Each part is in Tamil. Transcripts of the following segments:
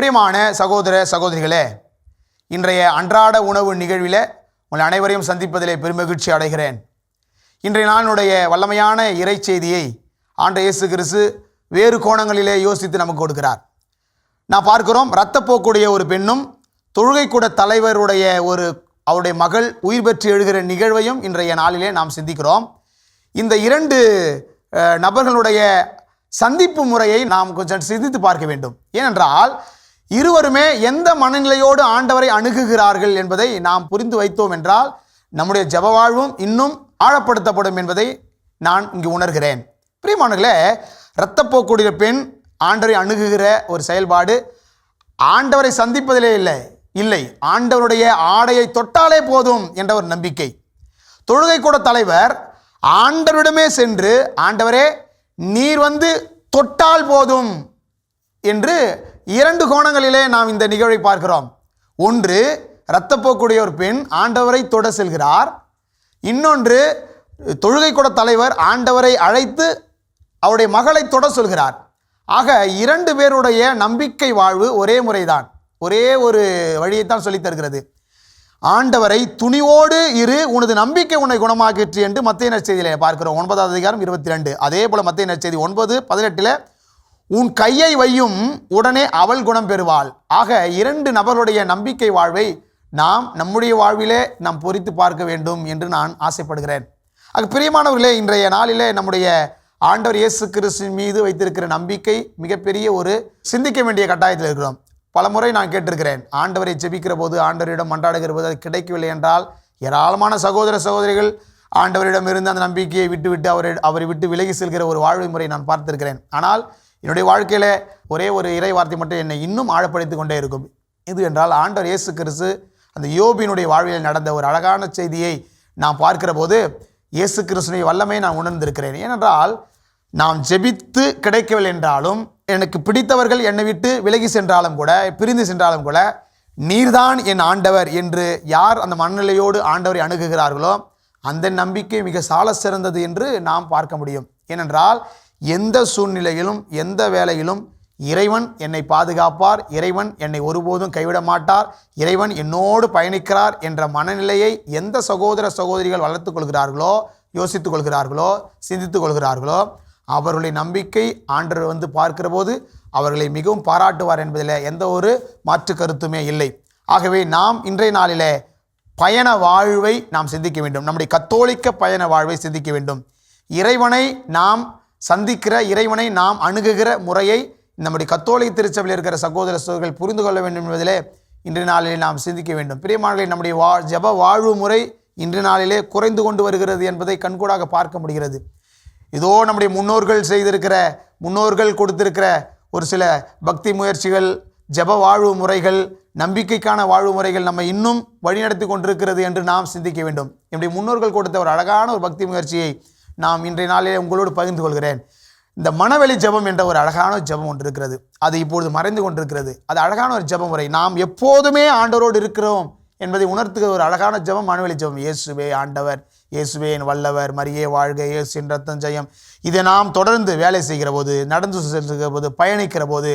பிரியமான சகோதர சகோதரிகளே, இன்றைய அன்றாட உணவு நிகழ்வில் உங்கள் அனைவரையும் சந்திப்பதிலே பெருமகிழ்ச்சி அடைகிறேன். இன்றைய நாளுடைய வல்லமையான இறை செய்தியை ஆண்டவர் இயேசு கிறிஸ்து வேறு கோணங்களிலே யோசித்து நமக்கு கொடுக்கிறார். நான் பார்க்கிறோம், இரத்தப்போக்குடைய ஒரு பெண்ணும் தொழுகை கூட தலைவருடைய அவருடைய மகள் உயிர் பெற்று எழுகிற நிகழ்வையும் இன்றைய நாளிலே நாம் சிந்திக்கிறோம். இந்த இரண்டு நபர்களுடைய சந்திப்பு முறையை நாம் கொஞ்சம் சிந்தித்து பார்க்க வேண்டும். ஏனென்றால் இருவருமே எந்த மனநிலையோடு ஆண்டவரை அணுகுகிறார்கள் என்பதை நாம் புரிந்து வைத்தோம் என்றால் நம்முடைய ஜெப வாழ்வும் இன்னும் ஆழப்படுத்தப்படும் என்பதை நான் இங்கு உணர்கிறேன். பிரியமானவர்களே, இரத்தப்போக்குடைய பெண் ஆண்டவரை அணுகுகிற ஒரு செயல்பாடு ஆண்டவரை சந்திப்பதிலே இல்லை, ஆண்டவருடைய ஆடையை தொட்டாலே போதும் என்ற ஒரு நம்பிக்கை. தொழுகை கூட தலைவர் ஆண்டவரிடமே சென்று, ஆண்டவரே நீர் வந்து தொட்டால் போதும் என்று இரண்டு கோணங்களிலே நாம் இந்த நிகழ்வை பார்க்கிறோம். ஒன்று, இரத்தப்போக்குடைய ஒரு பெண் ஆண்டவரை தொட செல்கிறார். இன்னொன்று, தொழுகை கூட தலைவர் ஆண்டவரை அழைத்து அவருடைய மகளை தொட சொல்கிறார். ஆக இரண்டு பேருடைய நம்பிக்கை வாழ்வு ஒரே முறைதான், ஒரே ஒரு வழியைத்தான் சொல்லித் தருகிறது. ஆண்டவரை துணிவோடு இரு, உனது நம்பிக்கை உன்னை குணமாக்கிற்று என்று மத்தேயு நற்செய்தியிலே பார்க்கிறோம். 9வது அதிகாரம் 22. அதே போல மத்தேயு நற்செய்தி 9:18 உன் கையை வையும், உடனே அவள் குணம் பெறுவாள். ஆக இரண்டு நபருடைய நம்பிக்கை வாழ்வை நாம் நம்முடைய வாழ்விலே நாம் பொறித்து பார்க்க வேண்டும் என்று நான் ஆசைப்படுகிறேன். ஆக பிரியமானவர்களே, இன்றைய நாளிலே நம்முடைய ஆண்டவர் இயேசு கிறிஸ்துவின் மீது வைத்திருக்கிற நம்பிக்கை மிகப்பெரிய ஒரு சிந்திக்க வேண்டிய கட்டாயத்தில் இருக்கிறோம். பலமுறை நான் கேட்டிருக்கிறேன், ஆண்டவரை ஜெபிக்கிற போது, ஆண்டவரிடம் மன்றாடுகிற போது அது கிடைக்கவில்லை என்றால் ஏராளமான சகோதர சகோதரிகள் ஆண்டவரிடம் இருந்து அந்த நம்பிக்கையை விட்டுவிட்டு அவரை விட்டு விலகி செல்கிற ஒரு வாழ்வை முறை நான் பார்த்திருக்கிறேன். ஆனால் என்னுடைய வாழ்க்கையில் ஒரே ஒரு இறை வார்த்தை மட்டும் என்னை இன்னும் ஆழப்படுத்தி கொண்டே இருக்கும். இது என்றால் ஆண்டவர் இயேசு கிறிஸ்து அந்த யோபினுடைய வாழ்வில் நடந்த ஒரு அழகான செய்தியை நாம் பார்க்கிற போது இயேசு கிறிஸ்துவின் வல்லமை நான் உணர்ந்திருக்கிறேன். ஏனென்றால் நாம் ஜெபித்து கிடைக்கவில்லை என்றாலும், எனக்கு பிடித்தவர்கள் என்னை விட்டு விலகி சென்றாலும் கூட, பிரிந்து சென்றாலும் கூட, நீர்தான் என் ஆண்டவர் என்று யார் அந்த மனநிலையோடு ஆண்டவரை அணுகுகிறார்களோ அந்த நம்பிக்கை மிக சால சிறந்தது என்று நாம் பார்க்க முடியும். ஏனென்றால் எந்த சூழ்நிலையிலும் எந்த வேலையிலும் இறைவன் என்னை பாதுகாப்பார், இறைவன் என்னை ஒருபோதும் கைவிட மாட்டார், இறைவன் என்னோடு பயணிக்கிறார் என்ற மனநிலையை எந்த சகோதர சகோதரிகள் வளர்த்து கொள்கிறார்களோ, யோசித்துக் கொள்கிறார்களோ, சிந்தித்துக் கொள்கிறார்களோ, அவர்களுடைய நம்பிக்கை ஆண்டவர் வந்து பார்க்கிற போது அவர்களை மிகவும் பாராட்டுவார் என்பதில் எந்த ஒரு மாற்று கருத்துமே இல்லை. ஆகவே நாம் இன்றைய நாளிலே பயண வாழ்வை நாம் சிந்திக்க வேண்டும். நம்முடைய கத்தோலிக்க பயண வாழ்வை சிந்திக்க வேண்டும். இறைவனை நாம் சந்திக்கிற, இறைவனை நாம் அணுகுகிற முறையை நம்முடைய கத்தோலிக்க திருச்சபையில் இருக்கிற சகோதர சகோதரிகள் புரிந்து கொள்ள வேண்டும் என்பதிலே இன்றைய நாளிலே நாம் சிந்திக்க வேண்டும். பிரியமானவர்களே, நம்முடைய ஜெப வாழ்வு முறை இன்றைய நாளிலே குறைந்து கொண்டு வருகிறது என்பதை கண்கூடாக பார்க்க முடிகிறது. இதோ நம்முடைய முன்னோர்கள் கொடுத்திருக்கிற ஒரு சில பக்தி முயற்சிகள், ஜெப வாழ்வு முறைகள், நம்பிக்கைக்கான வாழ்வு முறைகள் நம்ம இன்னும் வழிநடத்தி கொண்டிருக்கிறது என்று நாம் சிந்திக்க வேண்டும். நம்முடைய முன்னோர்கள் கொடுத்த ஒரு அழகான ஒரு பக்தி முயற்சியை நாம் இன்றைய நாளிலே உங்களோடு பகிர்ந்து கொள்கிறேன். இந்த மனவெளி ஜெபம் என்ற ஒரு அழகான ஜெபம் ஒன்று இருக்கிறது. அது இப்பொழுது மறைந்து கொண்டிருக்கிறது. அது அழகான ஒரு ஜெப முறை. நாம் எப்போதுமே ஆண்டவரோடு இருக்கிறோம் என்பதை உணர்த்துகிற ஒரு அழகான ஜெபம் மனவெளி ஜெபம். இயேசுவே ஆண்டவர், இயேசுவே என் வல்லவர், மரியே வாழ்க, இயேசுவின் ரத்தம் ஜெயம். இதை நாம் தொடர்ந்து வேலை செய்கிற போது, நடந்து செல்கிற போது, பயணிக்கிற போது,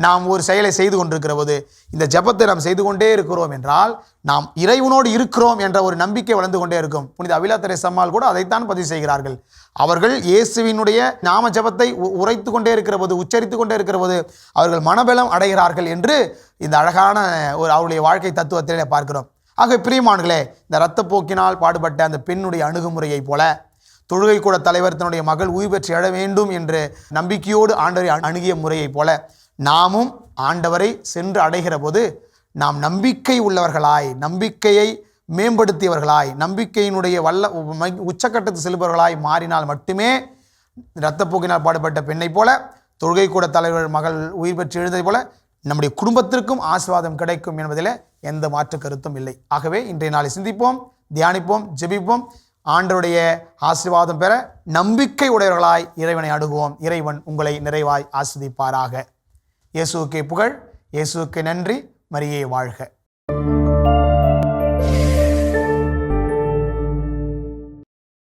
நாம் ஒரு செயலை செய்து கொண்டிருக்கிற போது, இந்த ஜெபத்தை நாம் செய்து கொண்டே இருக்கிறோம் என்றால் நாம் இறைவனோடு இருக்கிறோம் என்ற ஒரு நம்பிக்கை வளர்ந்து கொண்டே இருக்கும். புனித அவிலா தெரேசா அம்மாள் கூட அதைத்தான் பதிவு செய்கிறார்கள். அவர்கள் இயேசுவினுடைய நாம ஜெபத்தை உரைத்து கொண்டே இருக்கிற போது, உச்சரித்து கொண்டே இருக்கிற போது அவர்கள் மனபலம் அடைகிறார்கள் என்று இந்த அழகான ஒரு அவருடைய வாழ்க்கை தத்துவத்திலே பார்க்கிறோம். ஆக பிரியமானங்களே, இந்த இரத்தப்போக்கினால் பாடுபட்ட அந்த பெண்ணுடைய அணுகுமுறையை போல தொழுகை கூட தலைவர் தன்னுடைய மகள் உயிர் பெற்று எழ வேண்டும் என்று நம்பிக்கையோடு ஆண்டவரை அணுகிய முறையைப் போல நாமும் ஆண்டவரை சென்று அடைகிற போது நாம் நம்பிக்கை உள்ளவர்களாய், நம்பிக்கையை மேம்படுத்தியவர்களாய், நம்பிக்கையினுடைய உச்சக்கட்டத்து செல்பவர்களாய் மாறினால் மட்டுமே இரத்தப்போக்கினால் பாடுபட்ட பெண்ணை போல, தொழுகை கூட தலைவர் மகள் உயிர் பெற்று எழுந்ததை போல நம்முடைய குடும்பத்திற்கும் ஆசீர்வாதம் கிடைக்கும் என்பதில் எந்த மாற்று கருத்தும் இல்லை. ஆகவே இன்றைய நாளை சிந்திப்போம், தியானிப்போம், ஜெபிப்போம். ஆண்டவருடைய ஆசீர்வாதம் பெற நம்பிக்கை உடையவர்களாய் இறைவனை அணுகுவோம். இறைவன் உங்களை நிறைவாய் ஆசீர்வதிப்பாராக. இயேசுவுக்கே புகழ், இயேசுவுக்கு நன்றி, மரியே வாழ்க.